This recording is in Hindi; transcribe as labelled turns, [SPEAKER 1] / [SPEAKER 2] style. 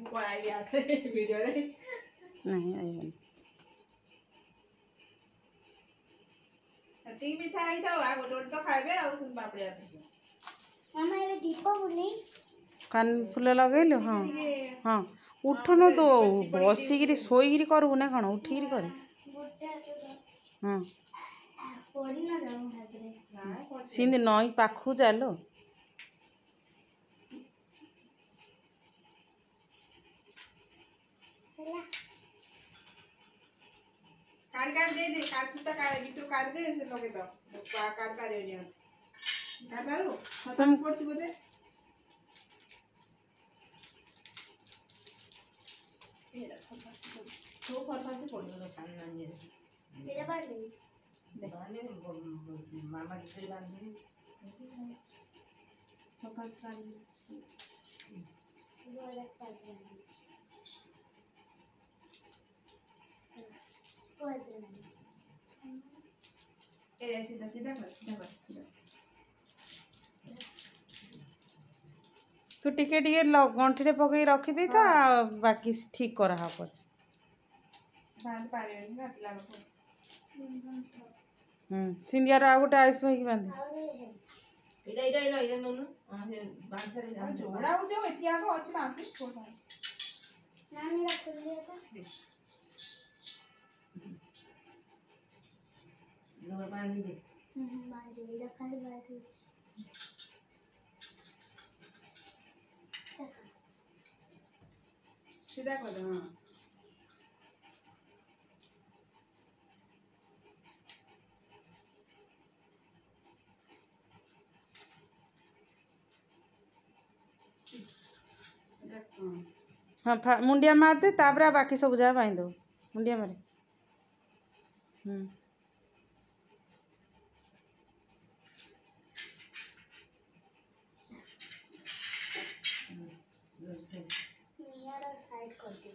[SPEAKER 1] पढ़ाई आते वीडियो रे
[SPEAKER 2] नहीं आई
[SPEAKER 1] ती मिठा आई था आ गोटे गोटे तो खाइबे आ सुन पापड़ी आते
[SPEAKER 3] मामा ये दीप बुले
[SPEAKER 2] कान फूल लगेलु हाँ हाँ उठुनु तो बसिकी शोईकी करू ना कौन उठिकी कर हाँ
[SPEAKER 3] पड़ी ना जाऊं हाथ रे
[SPEAKER 2] सिंधी नई पाखु जालो
[SPEAKER 3] ହେଲା
[SPEAKER 1] काट दे काट सूता काट भीतर काट दे से लगे तो काट पारे नहीं काट पारो खतम पड़छ बोले ये रखो बस तो फरफा से पड़ गया कान ना ये
[SPEAKER 3] मेरा बात नहीं
[SPEAKER 1] देखने मामा दूसरी बात नहीं फरफा से काट
[SPEAKER 3] वो अलग कर देना वो अलग
[SPEAKER 1] ए सीधा सीधा सीधा
[SPEAKER 2] तू टिके टिके गंठी पकई रखी दे था बाकी ठीक करा हा पछ
[SPEAKER 1] बांध पारे ना पिला को
[SPEAKER 2] सिंधिया रो गोटे आइस होई बांधे
[SPEAKER 1] इला ननु से बांध करे जोड़ा हो जो एतिया को अछि बांध छोड़
[SPEAKER 3] ना मेरा खुल गया था
[SPEAKER 1] लोर बांध दे
[SPEAKER 3] बांध दे रखा है बांध दे
[SPEAKER 1] सीधा कर दो हां
[SPEAKER 2] हाँ मुंडिया मार दे तापर बाकी सब जा बांध दो मुंडिया मारे
[SPEAKER 3] नियर साइड कर दे